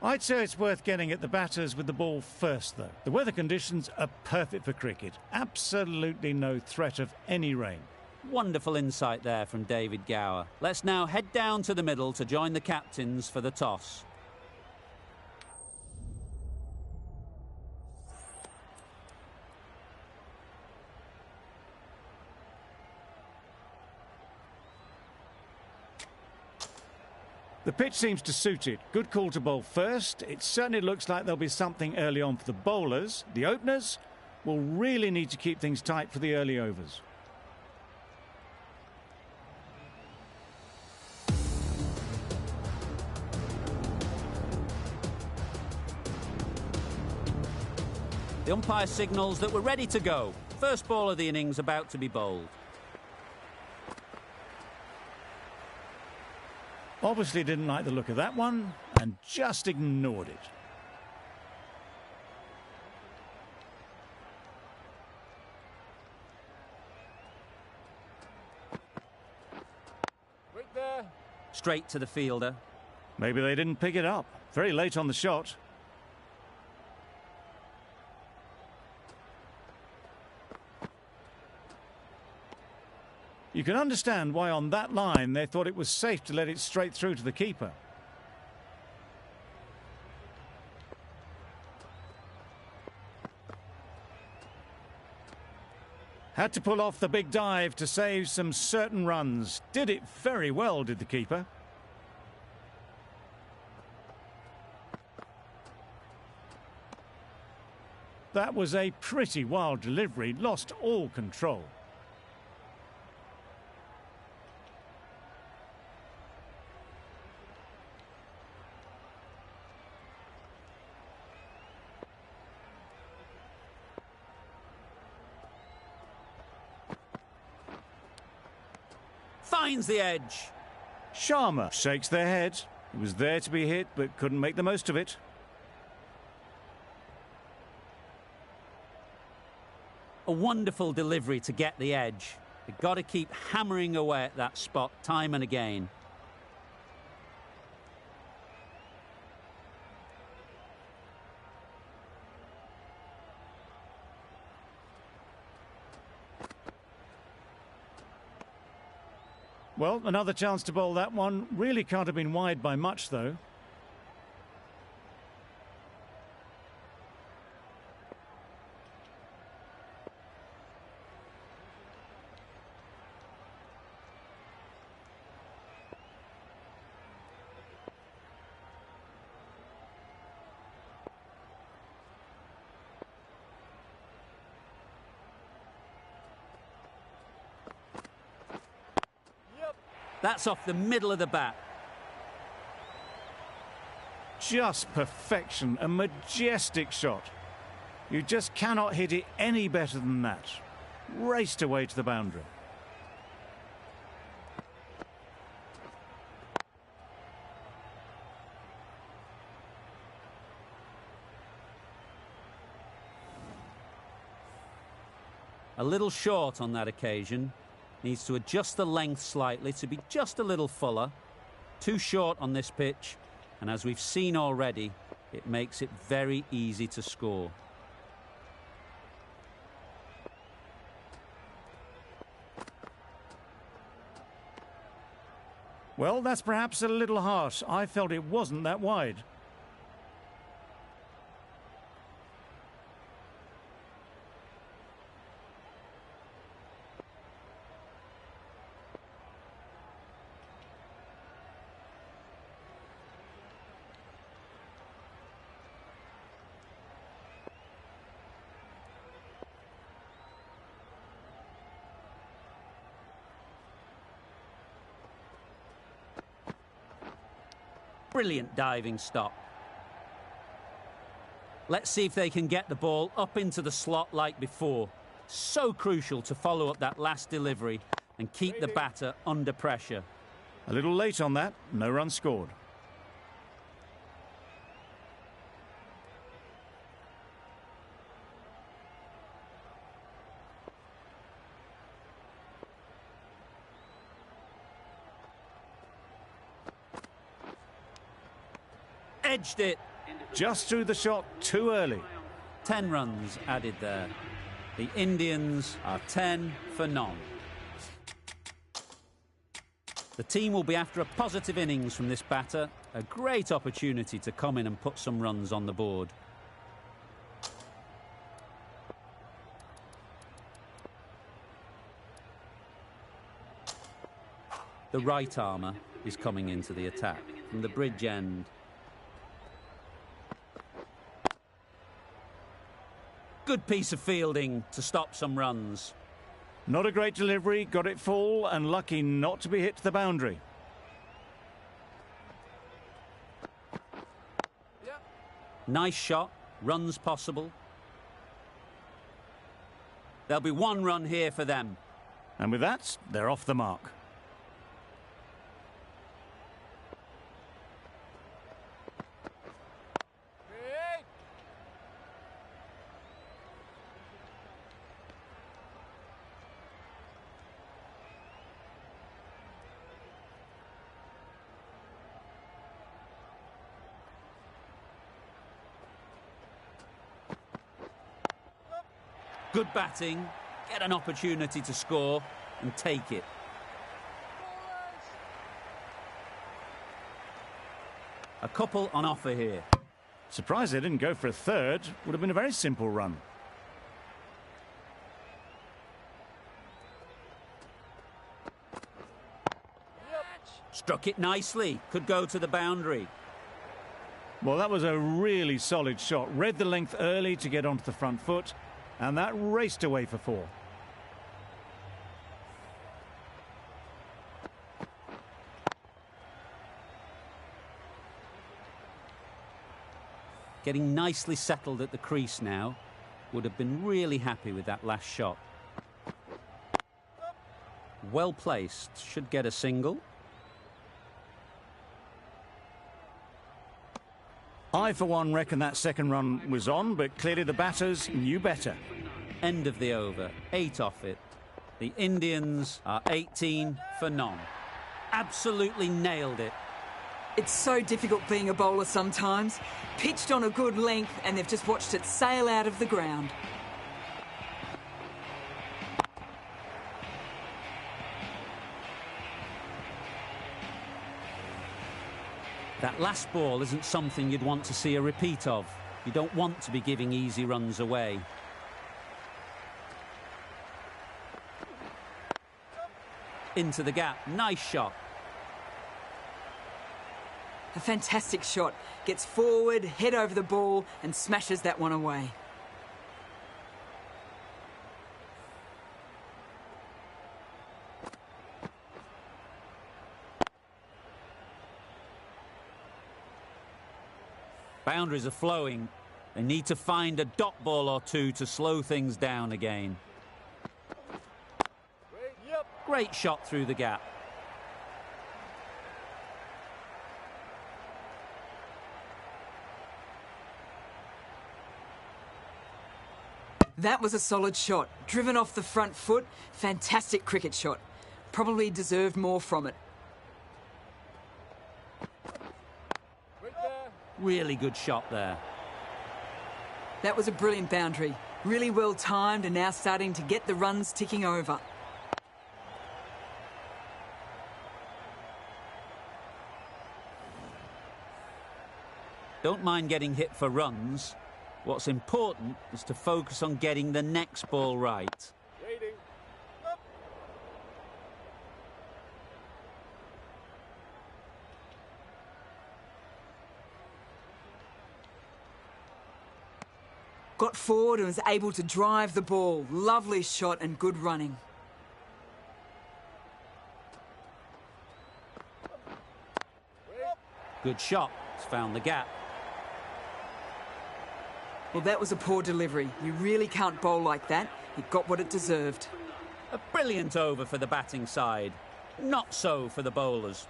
I'd say it's worth getting at the batters with the ball first, though. The weather conditions are perfect for cricket. Absolutely no threat of any rain. Wonderful insight there from David Gower. Let's now head down to the middle to join the captains for the toss. The pitch seems to suit it. Good call to bowl first. It certainly looks like there'll be something early on for the bowlers. The openers will really need to keep things tight for the early overs. The umpire signals that we're ready to go. First ball of the innings about to be bowled. Obviously didn't like the look of that one and just ignored it. Right there. Straight to the fielder. Maybe they didn't pick it up. Very late on the shot. You can understand why on that line they thought it was safe to let it straight through to the keeper. Had to pull off the big dive to save some certain runs. Did it very well, did the keeper. That was a pretty wild delivery, lost all control. Finds the edge. Sharma shakes their head. He was there to be hit, but couldn't make the most of it. A wonderful delivery to get the edge. They've got to keep hammering away at that spot time and again. Well, another chance to bowl that one. Really can't have been wide by much, though. That's off the middle of the bat. Just perfection, a majestic shot. You just cannot hit it any better than that. Raced away to the boundary. A little short on that occasion. Needs to adjust the length slightly to be just a little fuller. Too short on this pitch, and as we've seen already, it makes it very easy to score. Well, that's perhaps a little harsh. I felt it wasn't that wide. Brilliant diving stop. Let's see if they can get the ball up into the slot like before. So crucial to follow up that last delivery and keep the batter under pressure. A little late on that, no run scored. Edged it. Just threw the shot too early. 10 runs added there. The Indians are 10 for none. The team will be after a positive innings from this batter. A great opportunity to come in and put some runs on the board. The right armour is coming into the attack from the bridge end. Good piece of fielding to stop some runs. Not a great delivery, got it full and lucky not to be hit to the boundary. Nice shot, runs possible. There'll be 1 run here for them. And with that, they're off the mark. Good batting, get an opportunity to score and take it. A couple on offer here. Surprised they didn't go for a third. Would have been a very simple run. Struck it nicely, could go to the boundary. Well, that was a really solid shot. Read the length early to get onto the front foot, and that raced away for 4. Getting nicely settled at the crease now. Would have been really happy with that last shot. Well placed, should get a single. I, for one, reckon that second run was on, but clearly the batters knew better. End of the over, 8 off it. The Indians are 18 for none. Absolutely nailed it. It's so difficult being a bowler sometimes. Pitched on a good length and they've just watched it sail out of the ground. That last ball isn't something you'd want to see a repeat of. You don't want to be giving easy runs away. Into the gap, nice shot. A fantastic shot. Gets forward, head over the ball and smashes that one away. Boundaries are flowing. They need to find a dot ball or two to slow things down again. Great shot through the gap. That was a solid shot. Driven off the front foot. Fantastic cricket shot. Probably deserved more from it. Really good shot there. That was a brilliant boundary. Really well timed and now starting to get the runs ticking over. Don't mind getting hit for runs. What's important is to focus on getting the next ball right. Got forward and was able to drive the ball. Lovely shot and good running. Good shot. It's found the gap. Well, that was a poor delivery. You really can't bowl like that. It got what it deserved. A brilliant over for the batting side. Not so for the bowlers.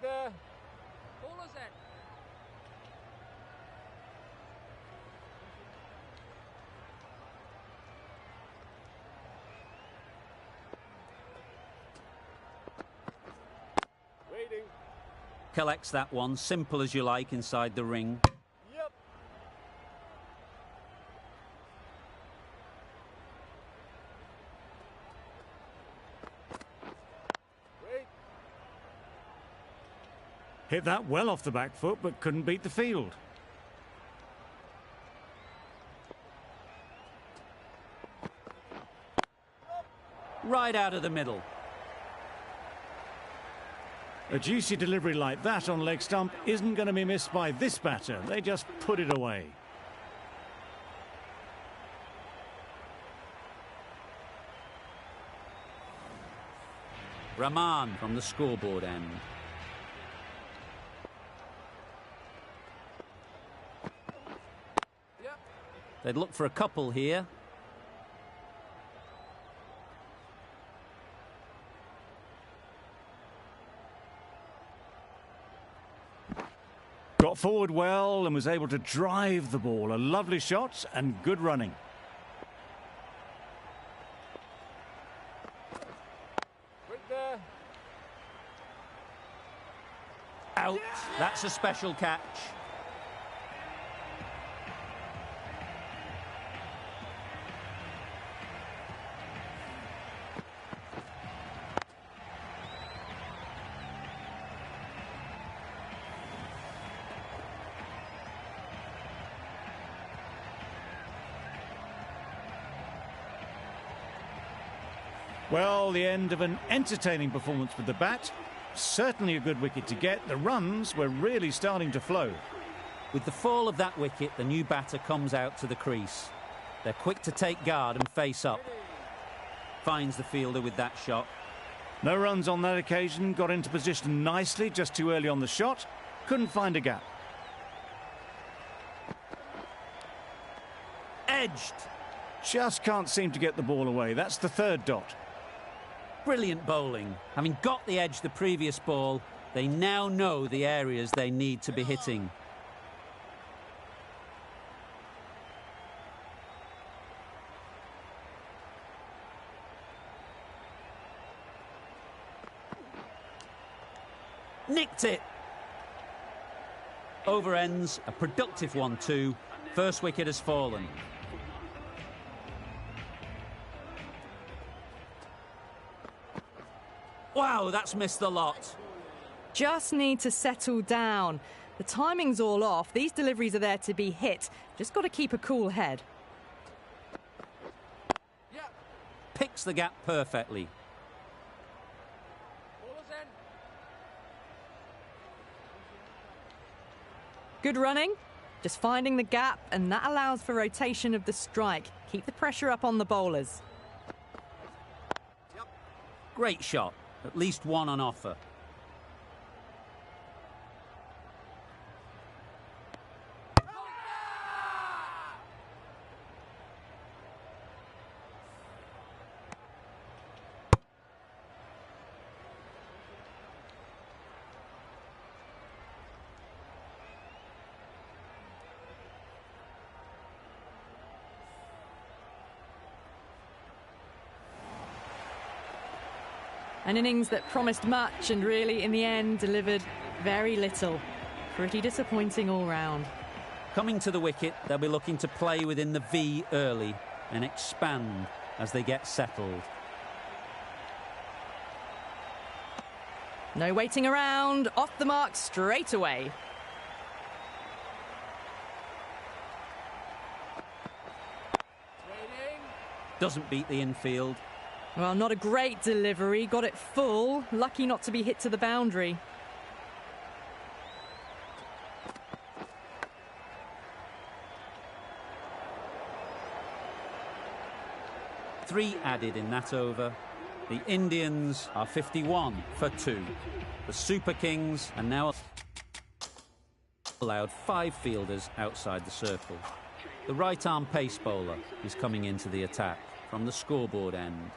there. Ballers in. Waiting. Collects that one, simple as you like, inside the ring. Yep. Wait. Hit that well off the back foot, but couldn't beat the field. Right out of the middle. A juicy delivery like that on leg stump isn't going to be missed by this batter. They just put it away. Rahman from the scoreboard end. Yep. They'd look for a couple here. Got forward well and was able to drive the ball. A lovely shot and good running. Wait there. Out. That's a special catch. Well, the end of an entertaining performance with the bat. Certainly a good wicket to get. The runs were really starting to flow. With the fall of that wicket, the new batter comes out to the crease. They're quick to take guard and face up. Finds the fielder with that shot. No runs on that occasion. Got into position nicely, just too early on the shot. Couldn't find a gap. Edged. Just can't seem to get the ball away. That's the third dot. Brilliant bowling. Having got the edge the previous ball, they now know the areas they need to be hitting. Nicked it. Over ends, a productive 1-2. First wicket has fallen. Wow, that's missed the lot. Just need to settle down. The timing's all off. These deliveries are there to be hit. Just got to keep a cool head. Yep. Picks the gap perfectly. Ballers in. Good running. Just finding the gap, and that allows for rotation of the strike. Keep the pressure up on the bowlers. Yep. Great shot. At least one on offer. An innings that promised much and really, in the end, delivered very little. Pretty disappointing all round. Coming to the wicket, they'll be looking to play within the V early and expand as they get settled. No waiting around. Off the mark straight away. Waiting. Doesn't beat the infield. Well, not a great delivery. Got it full. Lucky not to be hit to the boundary. Three added in that over. The Indians are 51 for 2. The Super Kings are now allowed 5 fielders outside the circle. The right-arm pace bowler is coming into the attack from the scoreboard end.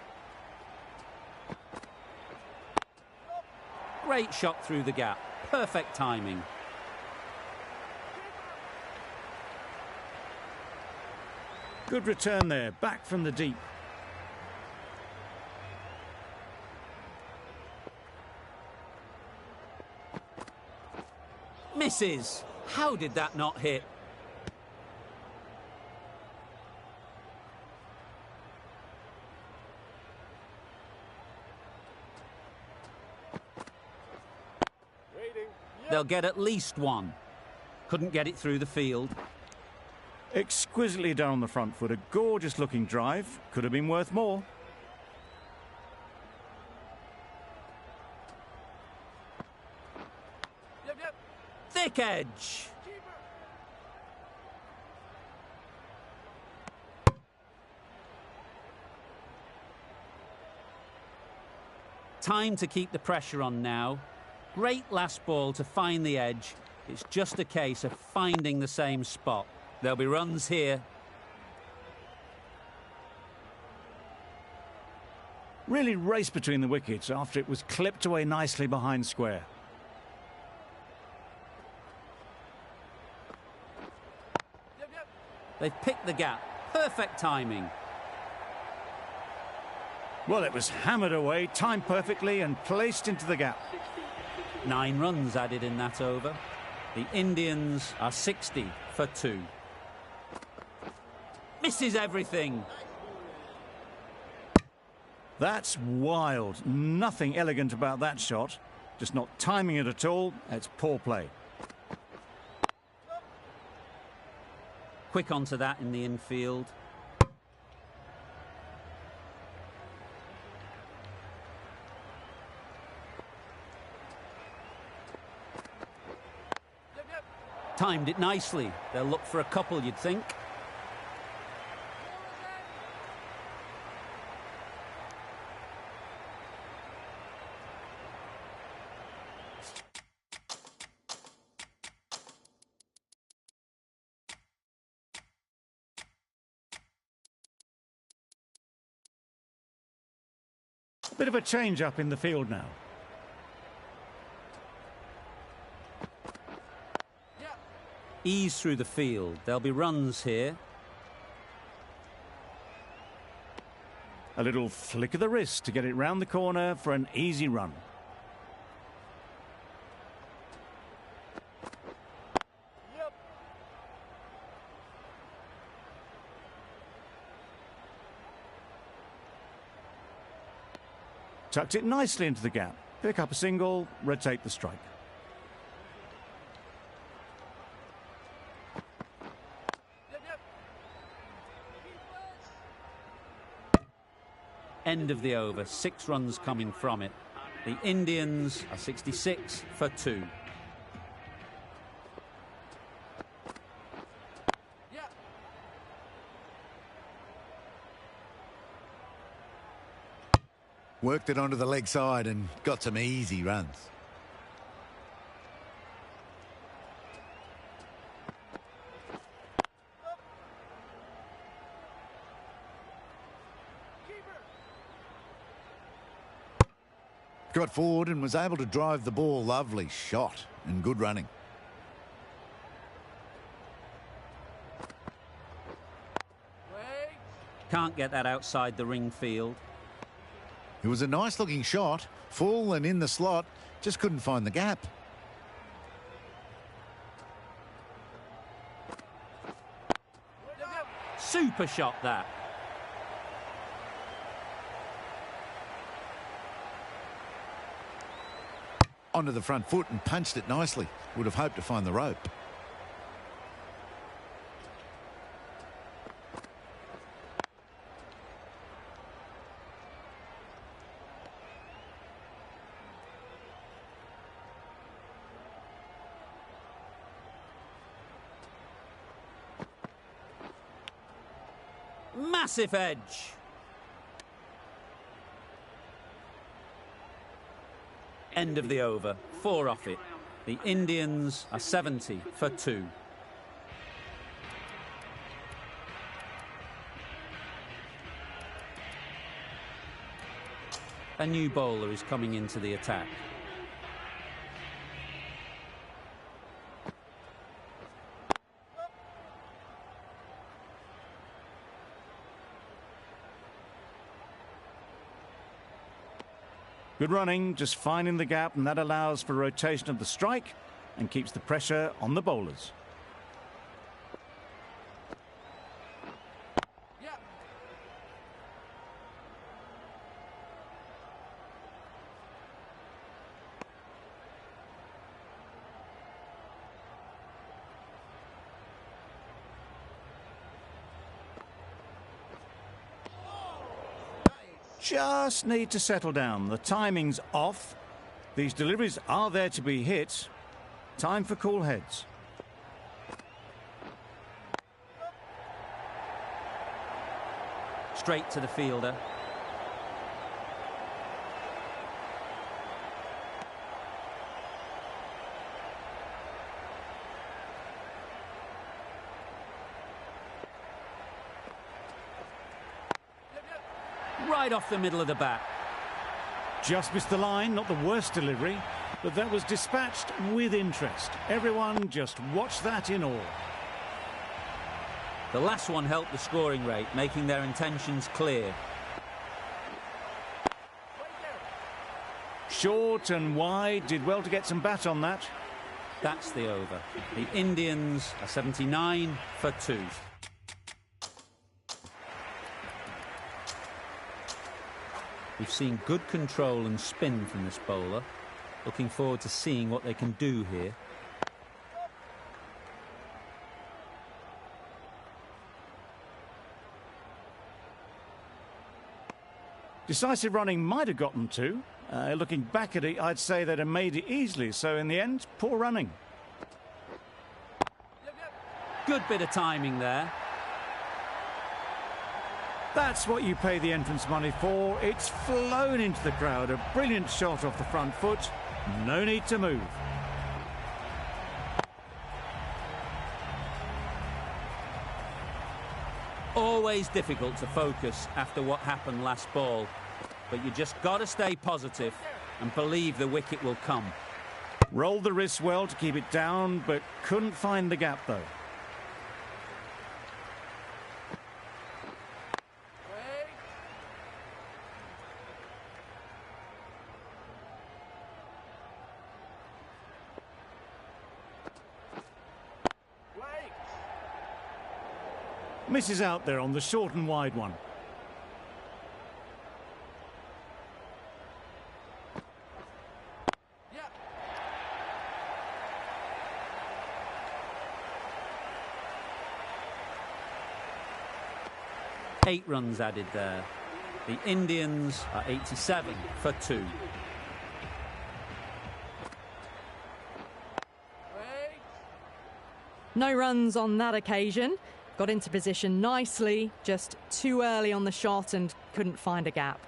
Great shot through the gap. Perfect timing. Good return there, back from the deep. Misses. How did that not hit? Waiting. They'll get at least one. Couldn't get it through the field. Exquisitely done on the front foot, a gorgeous looking drive. Could have been worth more. Yep. Thick edge. Time to keep the pressure on now. Great last ball to find the edge. It's just a case of finding the same spot. There'll be runs here. Really raced between the wickets after it was clipped away nicely behind square. They've picked the gap. Perfect timing. Well, it was hammered away, timed perfectly and placed into the gap. 9 runs added in that over. The Indians are 60 for 2. Misses everything. That's wild. Nothing elegant about that shot. Just not timing it at all. It's poor play. Quick onto that in the infield. Timed it nicely. They'll look for a couple, you'd think. Bit of a change up in the field now. Ease through the field. There'll be runs here. A little flick of the wrist to get it round the corner for an easy run. Tucked it nicely into the gap. Pick up a single, rotate the strike. End of the over. 6 runs coming from it. The Indians are 66 for 2. Worked it onto the leg side and got some easy runs. Got forward and was able to drive the ball. Lovely shot and good running. Can't get that outside the ring field. It was a nice looking shot, full and in the slot, just couldn't find the gap. Super shot that. Onto the front foot and punched it nicely. Would have hoped to find the rope. Massive edge. End of the over. 4 off it. The Indians are 70 for 2. A new bowler is coming into the attack. Good running, just finding the gap, and that allows for rotation of the strike and keeps the pressure on the bowlers. Just need to settle down. The timing's off. These deliveries are there to be hit. Time for cool heads. Straight to the fielder. Right off the middle of the bat. Just missed the line, not the worst delivery, but that was dispatched with interest. Everyone just watched that in awe. The last one helped the scoring rate, making their intentions clear. Short and wide, did well to get some bat on that. That's the over. The Indians are 79 for 2. We've seen good control and spin from this bowler. Looking forward to seeing what they can do here. Decisive running might have gotten to. Looking back at it, I'd say they'd have made it easily. So in the end, poor running. Good bit of timing there. That's what you pay the entrance money for. It's flown into the crowd. A brilliant shot off the front foot. No need to move. Always difficult to focus after what happened last ball. But you just got to stay positive and believe the wicket will come. Rolled the wrist well to keep it down, but couldn't find the gap though. Misses out there on the short and wide one. Eight runs added there. The Indians are 87 for 2. No runs on that occasion. Got into position nicely, just too early on the shot and couldn't find a gap.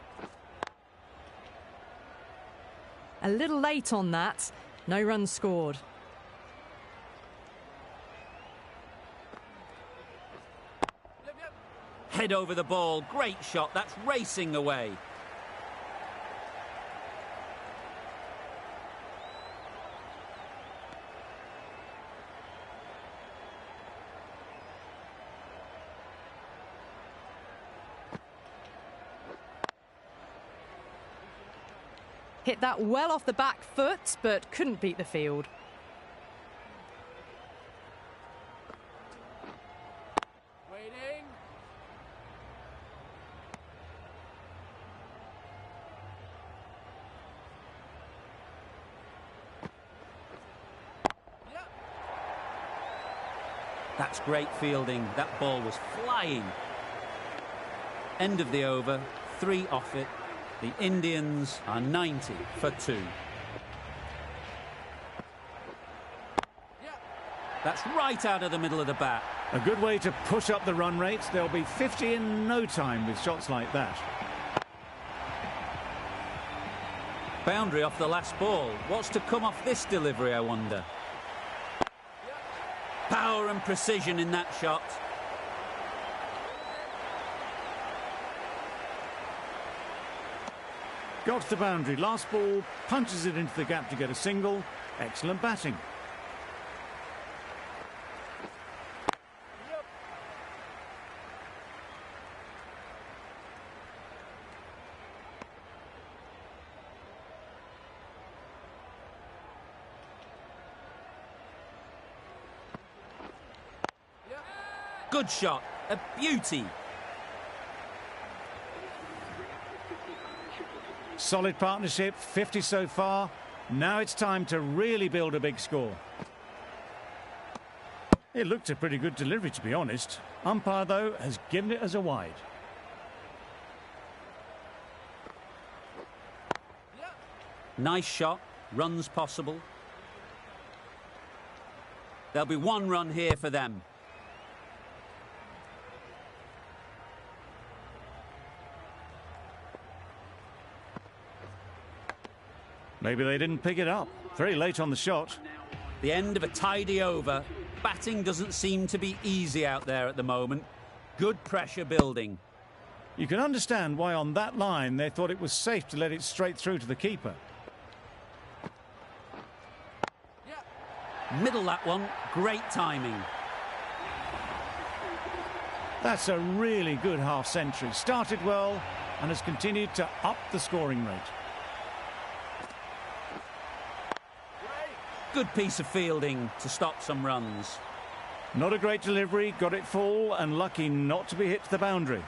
A little late on that. No runs scored. Head over the ball. Great shot. That's racing away. Hit that well off the back foot, but couldn't beat the field. Waiting. That's great fielding. That ball was flying. End of the over. 3 off it. The Indians are 90 for 2. That's right out of the middle of the bat. A good way to push up the run rate. They'll be 50 in no time with shots like that. Boundary off the last ball. What's to come off this delivery, I wonder? Power and precision in that shot. Got to the boundary. Last ball, punches it into the gap to get a single. Excellent batting. Good shot, a beauty. Solid partnership, 50 so far. Now it's time to really build a big score. It looked a pretty good delivery, to be honest. Umpire, though, has given it as a wide. Nice shot, runs possible. There'll be one run here for them. Maybe they didn't pick it up. Very late on the shot. The end of a tidy over. Batting doesn't seem to be easy out there at the moment. Good pressure building. You can understand why on that line they thought it was safe to let it straight through to the keeper. Middle that one, great timing. That's a really good half-century. Started well and has continued to up the scoring rate. Good piece of fielding to stop some runs. Not a great delivery, got it full and lucky not to be hit to the boundary.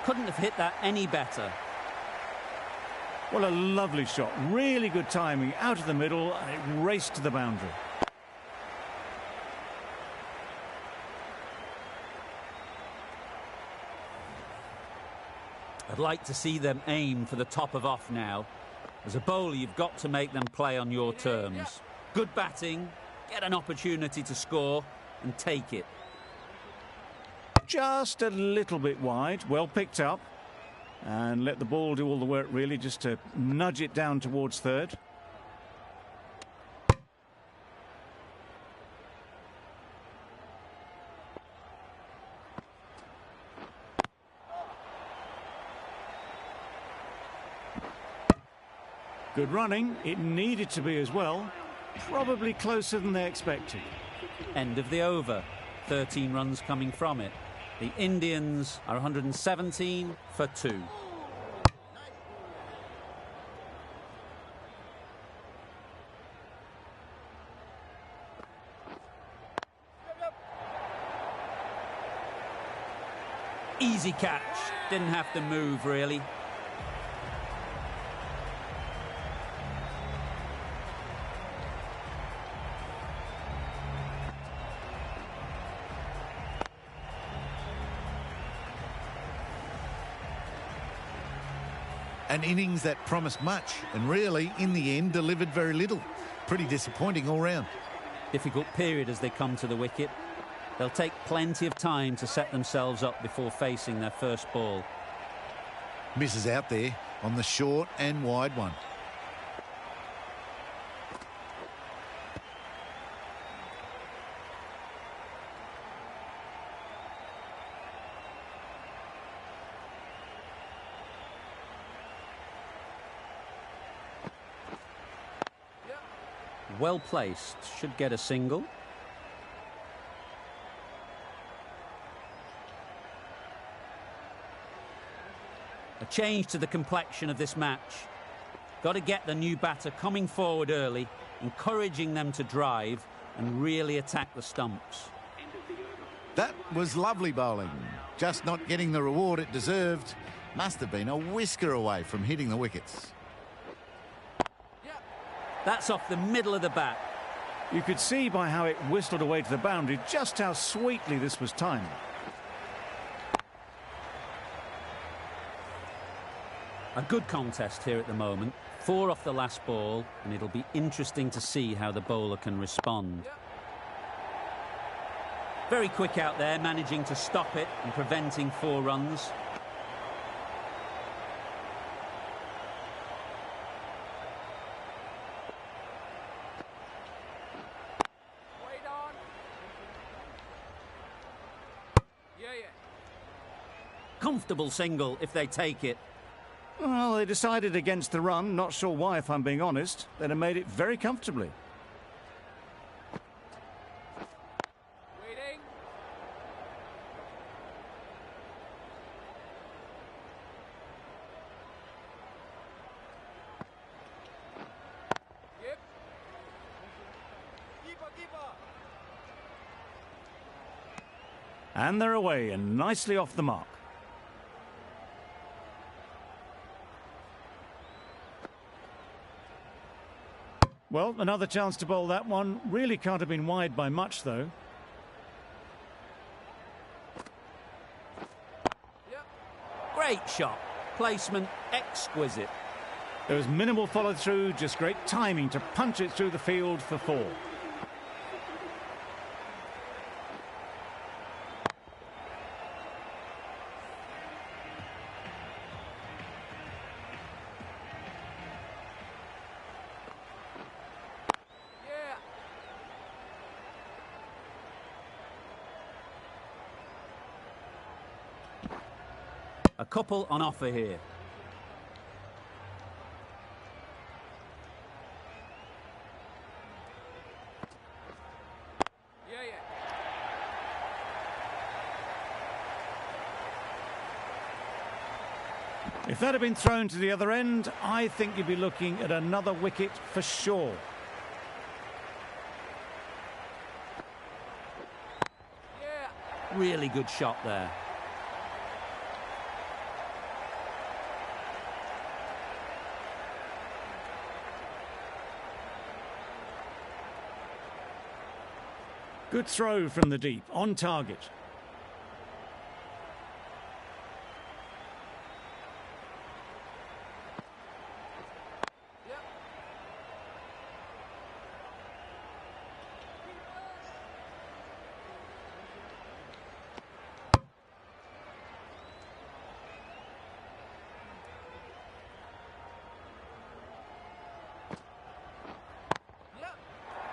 Couldn't have hit that any better. Well, a lovely shot. Really good timing out of the middle and it raced to the boundary. I'd like to see them aim for the top of off now. As a bowler, you've got to make them play on your terms. Good batting, get an opportunity to score and take it. Just a little bit wide, well picked up. And let the ball do all the work, really, just to nudge it down towards third. Good running. It needed to be as well. Probably closer than they expected. End of the over. 13 runs coming from it. The Indians are 117 for 2. Easy catch. Didn't have to move, really. An innings that promised much and really, in the end, delivered very little. Pretty disappointing all round. Difficult period as they come to the wicket. They'll take plenty of time to set themselves up before facing their first ball. Misses out there on the short and wide one. Well placed, should get a single. A change to the complexion of this match. Got to get the new batter coming forward early, encouraging them to drive and really attack the stumps. That was lovely bowling. Just not getting the reward it deserved. Must have been a whisker away from hitting the wickets. That's off the middle of the bat. You could see by how it whistled away to the boundary just how sweetly this was timed. A good contest here at the moment. 4 off the last ball, and it'll be interesting to see how the bowler can respond. Very quick out there, managing to stop it and preventing 4 runs. Comfortable single if they take it. Well, they decided against the run. Not sure why, if I'm being honest. They'd have made it very comfortably. Waiting. Yep. Keeper. And they're away and nicely off the mark. Well, another chance to bowl that one. Really can't have been wide by much, though. Great shot. Placement exquisite. There was minimal follow-through, just great timing to punch it through the field for 4. A couple on offer here. If that had been thrown to the other end, I think you'd be looking at another wicket for sure. Really good shot there. Good throw from the deep, on target.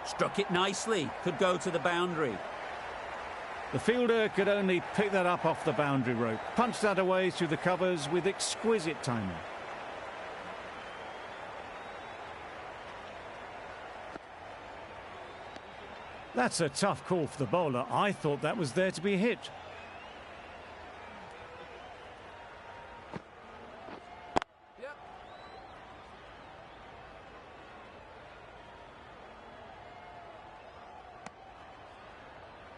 Struck it nicely. Could go to the boundary. The fielder could only pick that up off the boundary rope. Punched that away through the covers with exquisite timing. That's a tough call for the bowler. I thought that was there to be hit.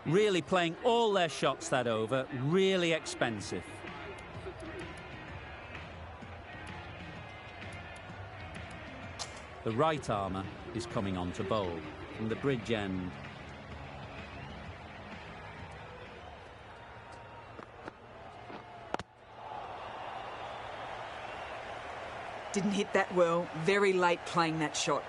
Really playing all their shots that over. Really expensive. The right armour is coming on to bowl from the bridge end. Didn't hit that well. Very late playing that shot.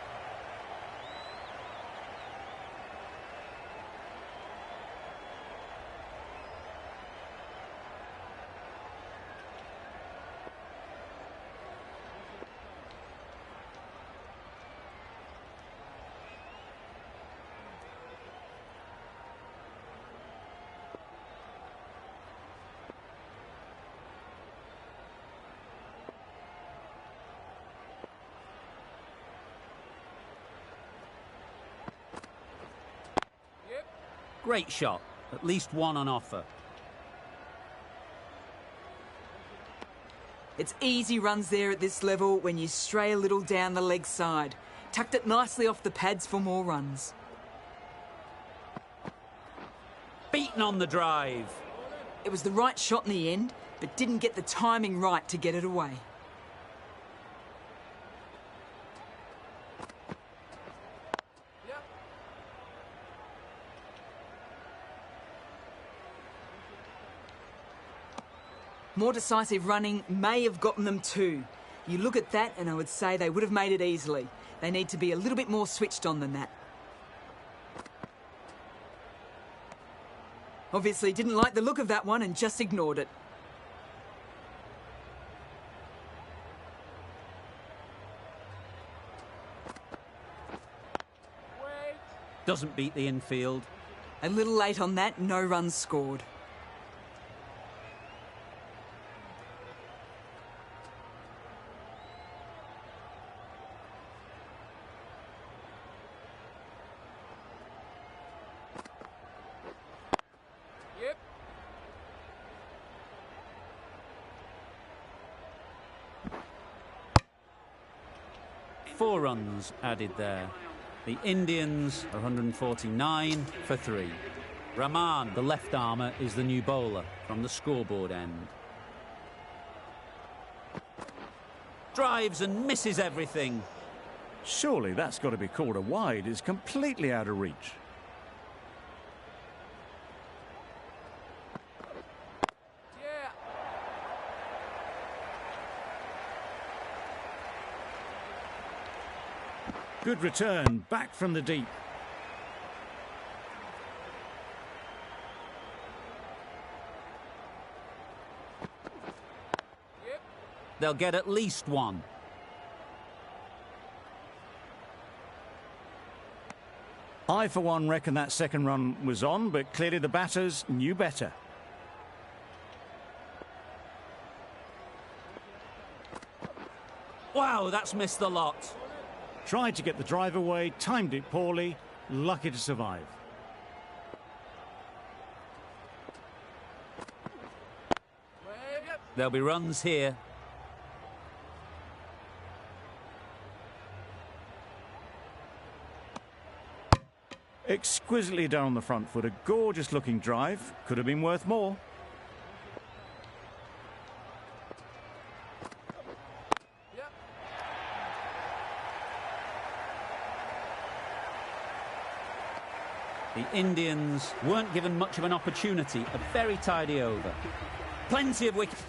Great shot. At least one on offer. It's easy runs there at this level when you stray a little down the leg side. Tucked it nicely off the pads for more runs. Beaten on the drive. It was the right shot in the end, but didn't get the timing right to get it away. More decisive running may have gotten them too. You look at that and I would say they would have made it easily. They need to be a little bit more switched on than that. Obviously didn't like the look of that one and just ignored it. Doesn't beat the infield. A little late on that, no runs scored. Four runs added there. The Indians are 149 for 3. Rahman, the left armour, is the new bowler from the scoreboard end. Drives and misses everything. Surely that's got to be called a wide. It's completely out of reach. Yeah. Good return, back from the deep. Yep. They'll get at least one. I, for one, reckon that second run was on, but clearly the batters knew better. Wow, that's missed the lot. Tried to get the drive away, timed it poorly, lucky to survive. Yep. There'll be runs here. Exquisitely done on the front foot, a gorgeous looking drive, could have been worth more. Yep. The Indians weren't given much of an opportunity. A very tidy over. Plenty of wickets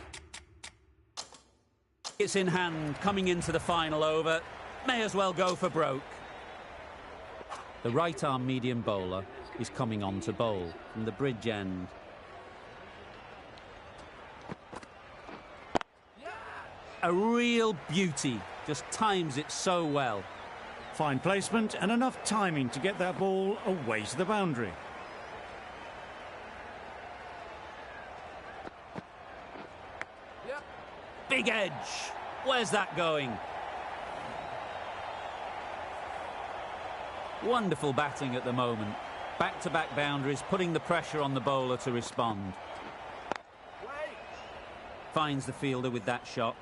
in hand coming into the final over. May as well go for broke. The right-arm medium bowler is coming on to bowl from the bridge end. A real beauty, just times it so well. Fine placement and enough timing to get that ball away to the boundary. Yep. Big edge. Where's that going? Wonderful batting at the moment. Back-to-back boundaries, putting the pressure on the bowler to respond. Wait. Finds the fielder with that shot.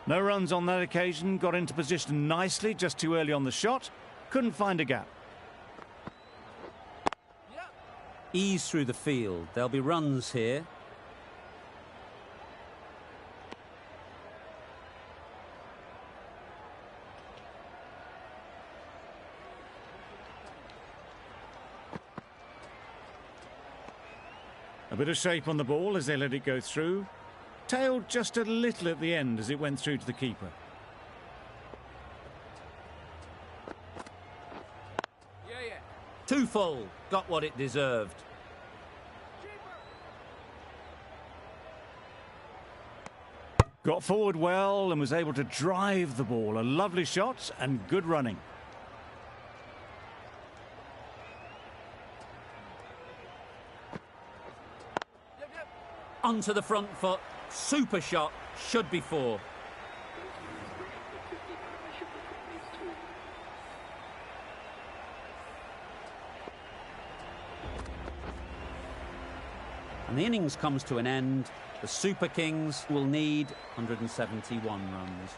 No runs on that occasion, got into position nicely, just too early on the shot. Couldn't find a gap. Yep. Ease through the field. There'll be runs here. A bit of shape on the ball as they let it go through. Tailed just a little at the end as it went through to the keeper. Yeah, yeah. Too full. Got what it deserved. Got forward well and was able to drive the ball. A lovely shot and good running. Yep, yep. Onto the front foot. Super shot. Should be four. And the innings comes to an end. The Super Kings will need 171 runs.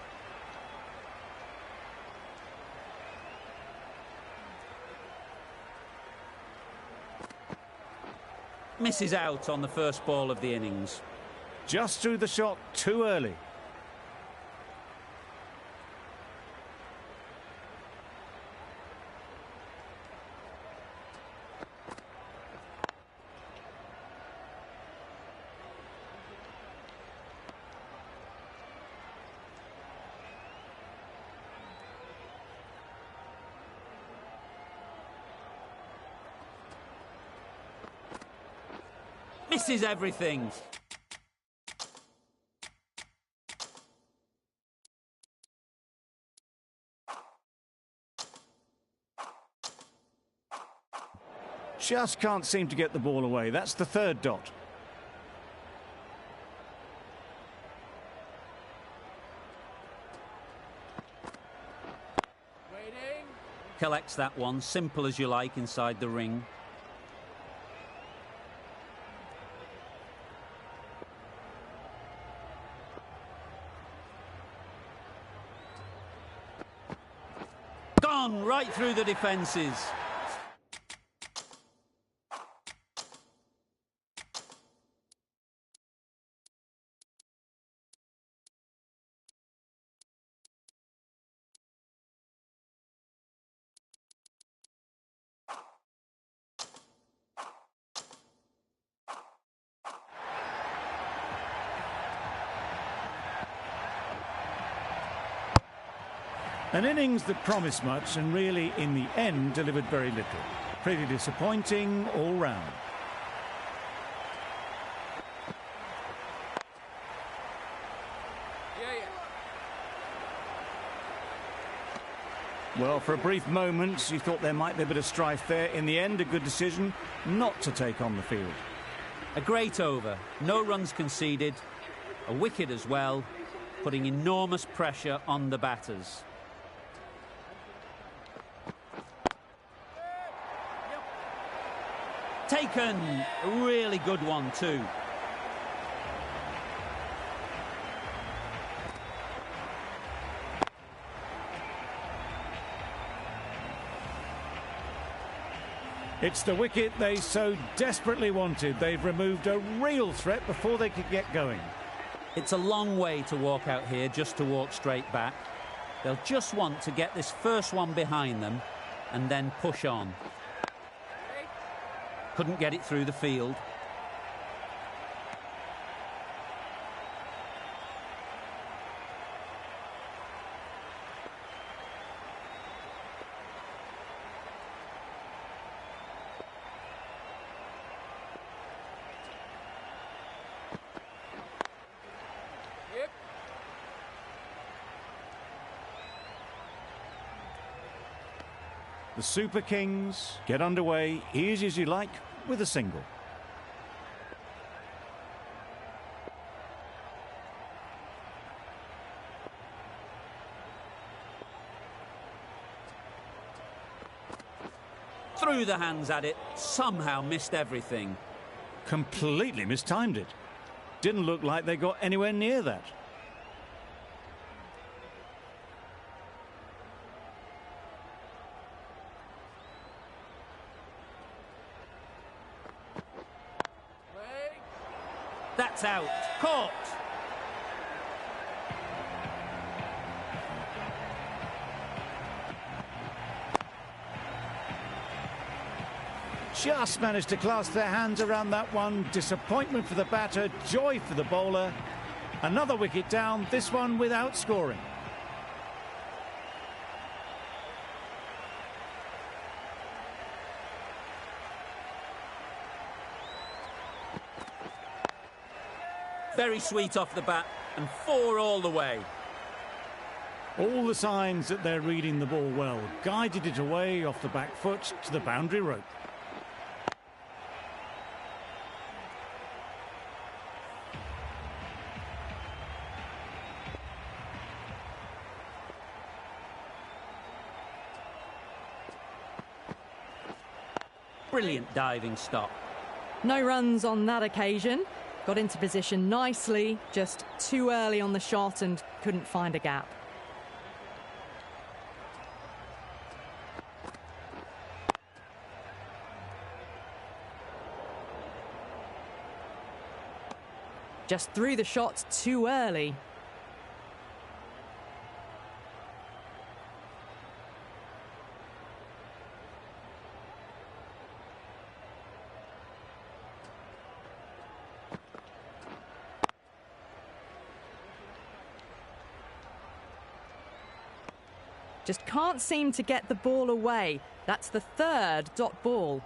Misses out on the first ball of the innings. Just threw the shot too early. Misses everything. Just can't seem to get the ball away. That's the third dot. Waiting. Collects that one, simple as you like, inside the ring. Gone right through the defences. An innings that promised much and really, in the end, delivered very little. Pretty disappointing all round. Yeah, yeah. Well, for a brief moment, you thought there might be a bit of strife there. In the end, a good decision not to take on the field. A great over. No runs conceded. A wicket as well, putting enormous pressure on the batters. Taken. A really good one too. It's the wicket they so desperately wanted. They've removed a real threat before they could get going. It's a long way to walk out here just to walk straight back. They'll just want to get this first one behind them and then push on. Couldn't get it through the field. Yep. The Super Kings get underway, easy as you like, with a single. Threw the hands at it, somehow missed everything. Completely mistimed it. Didn't look like they got anywhere near that. Wait. That's out. Caught. Just managed to clasp their hands around that one. Disappointment for the batter, joy for the bowler. Another wicket down, this one without scoring. Very sweet off the bat and 4 all the way. All the signs that they're reading the ball well. Guided it away off the back foot to the boundary rope. Brilliant diving stop. No runs on that occasion. Got into position nicely, just too early on the shot and couldn't find a gap. Just threw the shot too early. Just can't seem to get the ball away. That's the 3rd dot ball.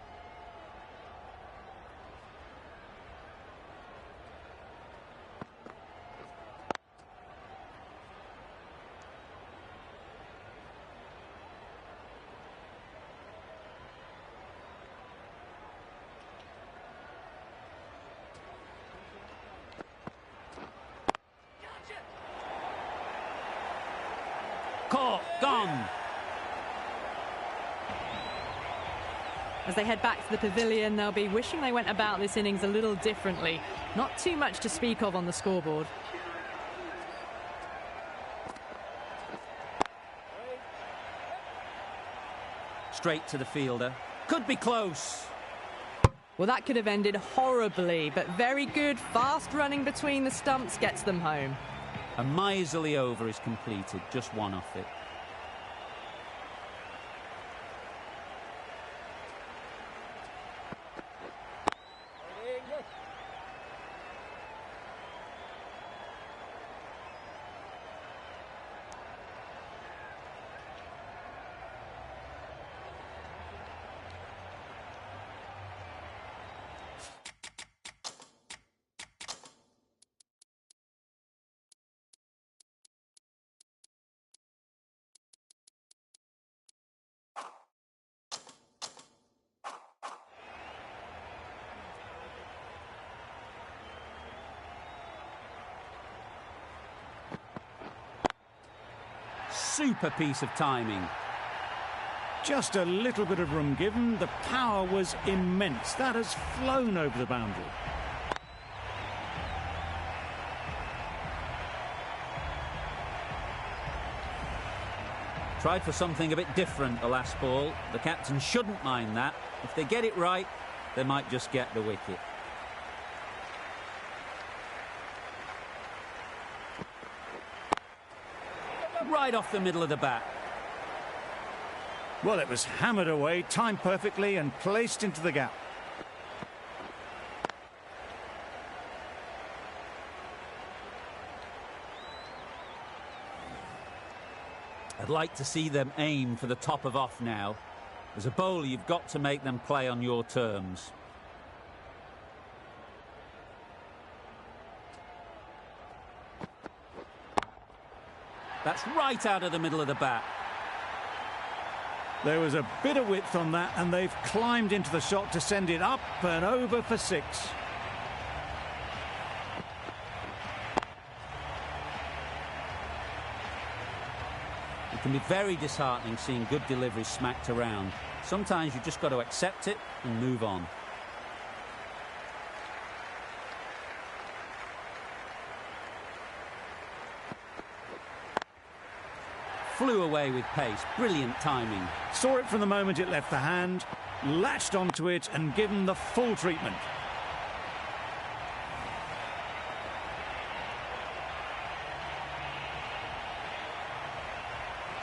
Caught. Gone. As they head back to the pavilion, they'll be wishing they went about this innings a little differently. Not too much to speak of on the scoreboard. Straight to the fielder. Could be close. Well, that could have ended horribly, but very good, fast running between the stumps gets them home. A miserly over is completed, just one off it. Super piece of timing. Just a little bit of room given. The power was immense. That has flown over the boundary. Tried for something a bit different the last ball. The captain shouldn't mind that. If they get it right, they might just get the wicket. Right off the middle of the bat. Well, it was hammered away, timed perfectly and placed into the gap. I'd like to see them aim for the top of off now. As a bowler, you've got to make them play on your terms. That's right out of the middle of the bat. There was a bit of width on that, and they've climbed into the shot to send it up and over for 6. It can be very disheartening seeing good deliveries smacked around. Sometimes you've just got to accept it and move on. Flew away with pace. Brilliant timing. Saw it from the moment it left the hand, latched onto it and given the full treatment.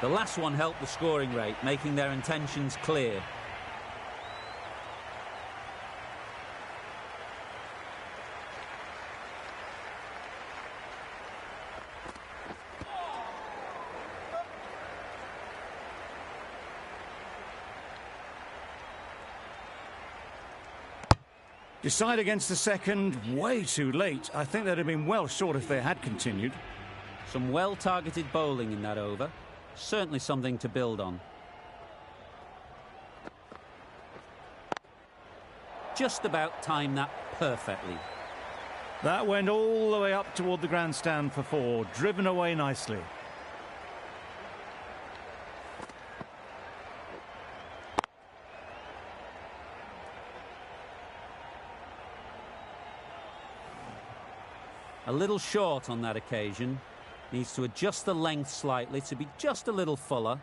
The last one helped the scoring rate, making their intentions clear. Decide against the second, way too late. I think they'd have been well short if they had continued. Some well-targeted bowling in that over. Certainly something to build on. Just about timed that perfectly. That went all the way up toward the grandstand for 4, driven away nicely. A little short on that occasion. Needs to adjust the length slightly to be just a little fuller.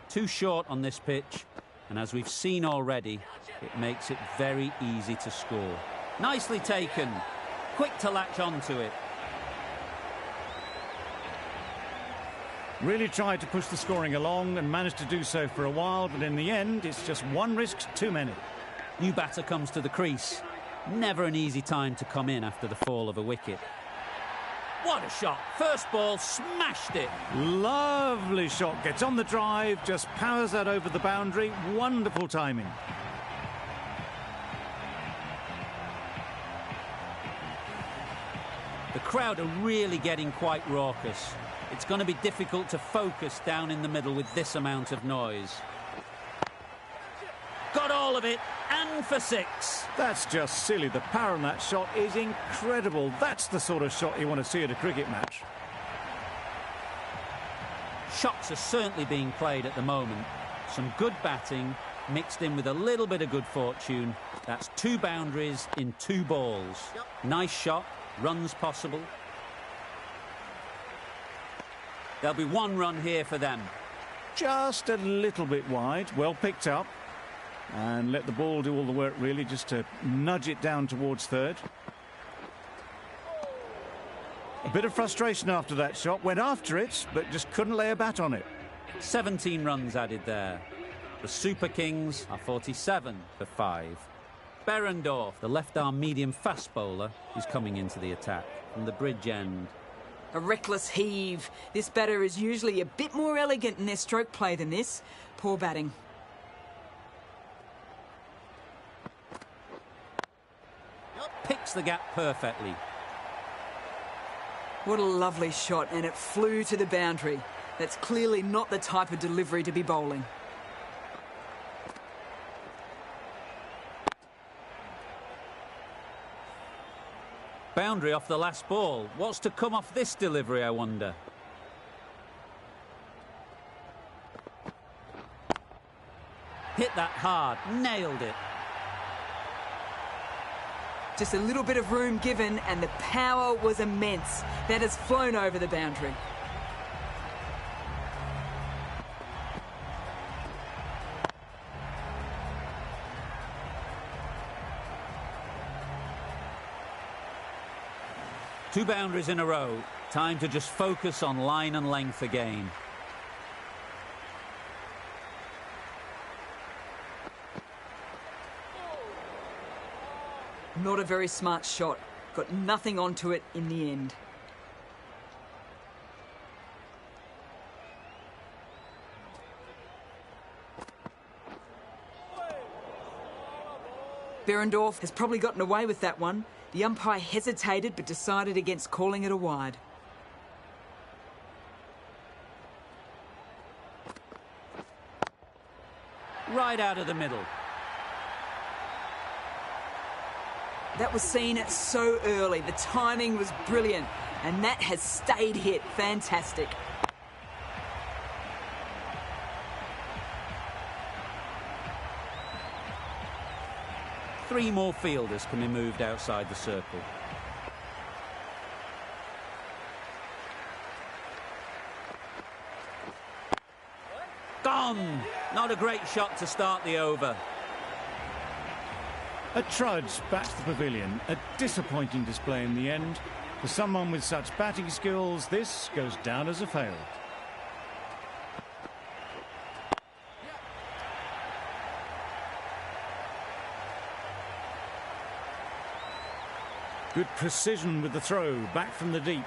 Too short on this pitch, and as we've seen already, it makes it very easy to score. Nicely taken. Quick to latch onto it. Really tried to push the scoring along and managed to do so for a while, but in the end, it's just one risk too many. New batter comes to the crease. Never an easy time to come in after the fall of a wicket. What a shot. First ball, smashed it. Lovely shot. Gets on the drive, just powers that over the boundary. Wonderful timing. The crowd are really getting quite raucous. It's going to be difficult to focus down in the middle with this amount of noise. Got all of it, and for 6. That's just silly. The power on that shot is incredible. That's the sort of shot you want to see at a cricket match. Shots are certainly being played at the moment. Some good batting, mixed in with a little bit of good fortune. That's 2 boundaries in 2 balls. Nice shot, runs possible. There'll be 1 run here for them. Just a little bit wide. Well picked up. And let the ball do all the work, really, just to nudge it down towards third. A bit of frustration after that shot. Went after it, but just couldn't lay a bat on it. 17 runs added there. The Super Kings are 47 for 5. Berendorf, the left-arm medium fast bowler, is coming into the attack from the bridge end. A reckless heave. This batter is usually a bit more elegant in their stroke play than this. Poor batting. picks the gap perfectly. What a lovely shot, and it flew to the boundary. That's clearly not the type of delivery to be bowling. Boundary off the last ball. What's to come off this delivery, I wonder? Hit that hard, nailed it. Just a little bit of room given, and the power was immense. That has flown over the boundary. Two boundaries in a row. Time to just focus on line and length again. Not a very smart shot. Got nothing onto it in the end. Behrendorff has probably gotten away with that one. The umpire hesitated but decided against calling it a wide. Right out of the middle. That was seen so early. The timing was brilliant, and that has stayed hit. Fantastic. Three more fielders can be moved outside the circle. Gone! Not a great shot to start the over. A trudge back to the pavilion. A disappointing display in the end. For someone with such batting skills, this goes down as a fail. Good precision with the throw, back from the deep.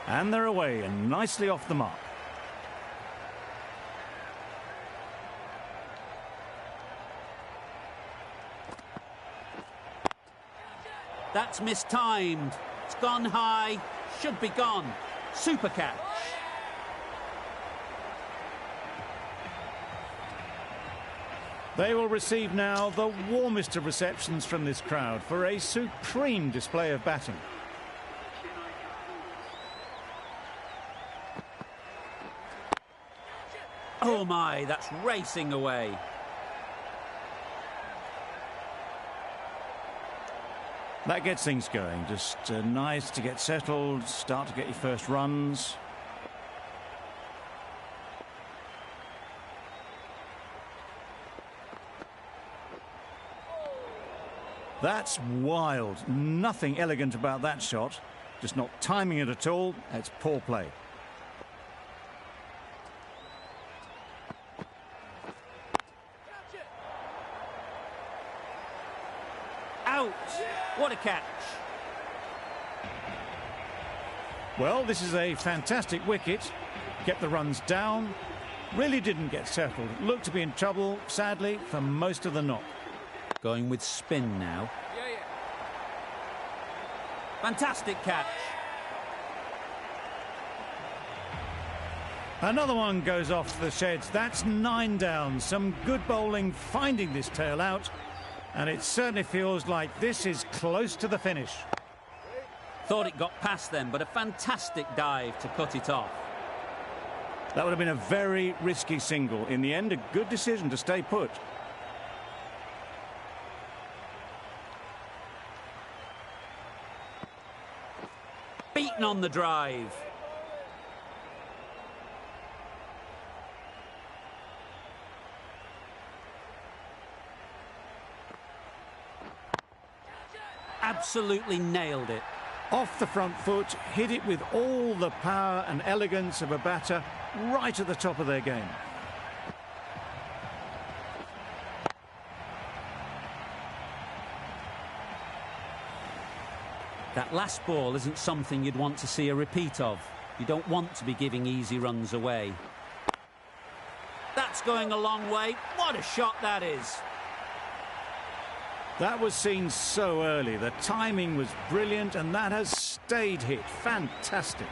And they're away and nicely off the mark. That's mistimed. It's gone high. Should be gone. Super catch. They will receive now the warmest of receptions from this crowd for a supreme display of batting. Oh my, that's racing away. That gets things going. Just nice to get settled, start to get your first runs. That's wild. Nothing elegant about that shot. Just not timing it at all. It's poor play. Out! What a catch. Well, this is a fantastic wicket. Kept the runs down. Really didn't get settled. Looked to be in trouble, sadly, for most of the knock. Going with spin now. Fantastic catch. Another one goes off the sheds. That's 9 down. Some good bowling finding this tail out. And it certainly feels like this is close to the finish. Thought it got past them, but a fantastic dive to cut it off. That would have been a very risky single. In the end, a good decision to stay put. Beaten on the drive. Absolutely nailed it. Off the front foot, hit it with all the power and elegance of a batter right at the top of their game. That last ball isn't something you'd want to see a repeat of. You don't want to be giving easy runs away. That's going a long way. What a shot that is. That was seen so early. The timing was brilliant, and that has stayed hit. Fantastic.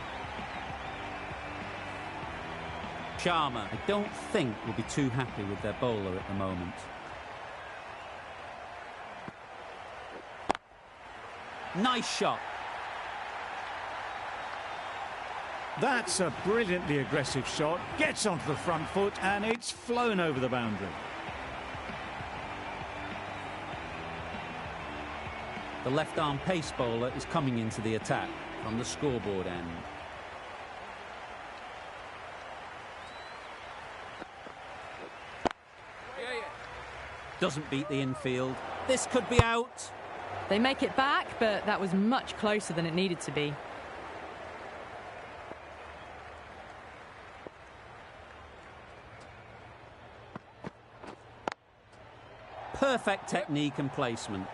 Sharma, I don't think, will be too happy with their bowler at the moment. Nice shot. That's a brilliantly aggressive shot. Gets onto the front foot, and it's flown over the boundary. The left-arm pace bowler is coming into the attack from the scoreboard end. Doesn't beat the infield. This could be out. They make it back, but that was much closer than it needed to be. Perfect technique and placement.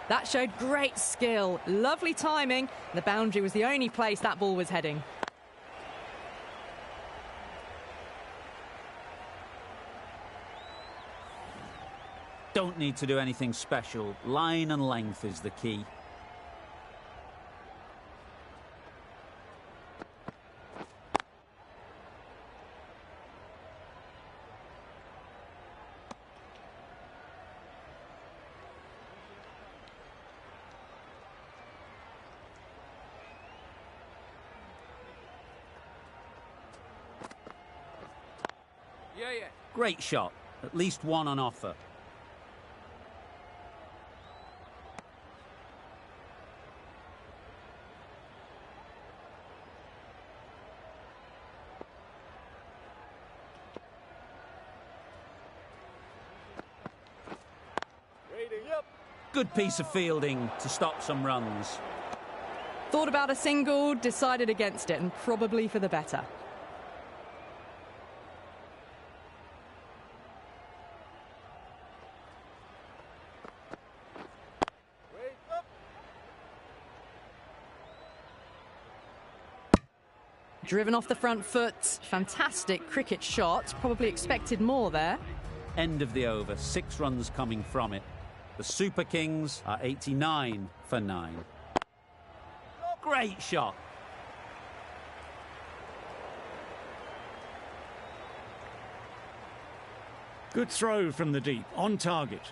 That showed great skill, lovely timing. The boundary was the only place that ball was heading. Don't need to do anything special. Line and length is the key. Great shot. At least one on offer. Good piece of fielding to stop some runs. Thought about a single, decided against it, and probably for the better. Driven off the front foot. Fantastic cricket shot. Probably expected more there. End of the over. 6 runs coming from it. The Super Kings are 89 for 9. Great shot. Good throw from the deep, on target.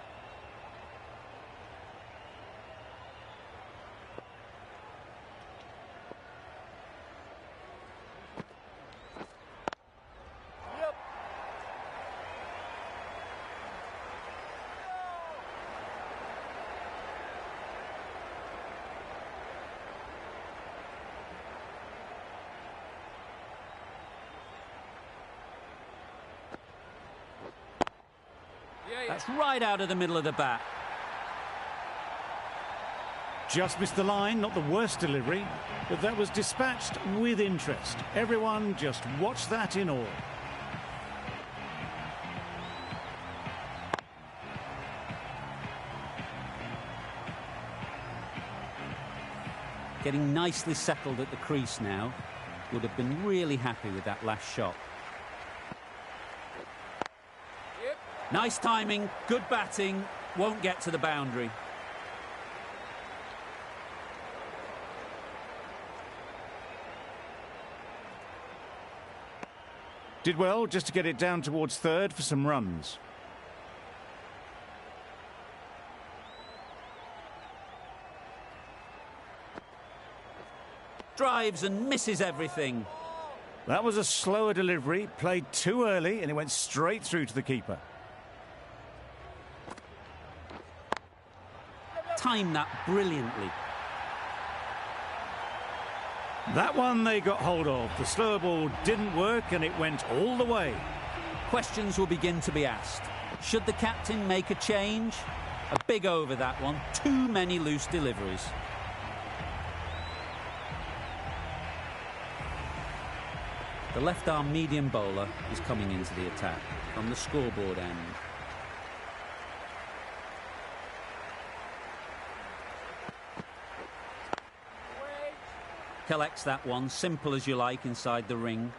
That's right out of the middle of the bat. Just missed the line, not the worst delivery, but that was dispatched with interest. Everyone just watched that in awe. Getting nicely settled at the crease now. Would have been really happy with that last shot. Nice timing, good batting, won't get to the boundary. Did well just to get it down towards third for some runs. Drives and misses everything. That was a slower delivery, played too early, and it went straight through to the keeper. Timed that brilliantly. That one they got hold of. The slower ball didn't work and it went all the way. Questions will begin to be asked. Should the captain make a change? A big over that one. Too many loose deliveries. The left-arm medium bowler is coming into the attack from the scoreboard end. Collects that one, simple as you like, inside the ring.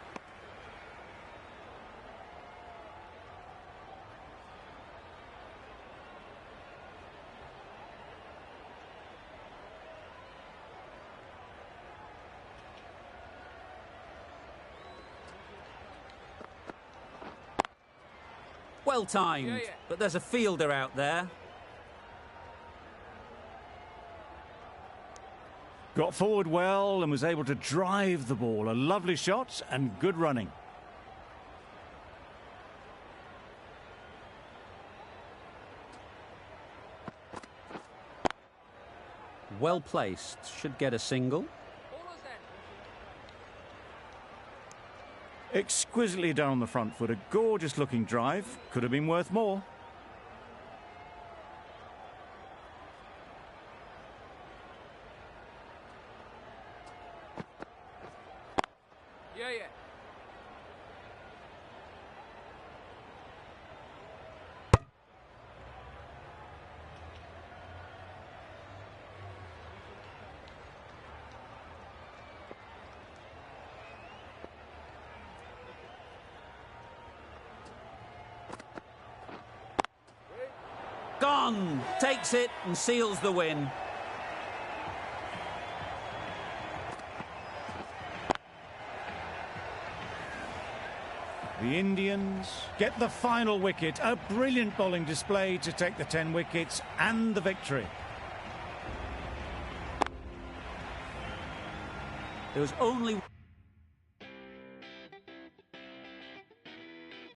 Well timed, Yeah, yeah. but there's a fielder out there. Got forward well and was able to drive the ball. A lovely shot and good running. Well placed, should get a single. Bowlers then. Exquisitely done on the front foot. A gorgeous looking drive. Could have been worth more. Yeah, yeah. Gone! Takes it and seals the win. The Indians get the final wicket. A brilliant bowling display to take the 10 wickets and the victory. There was only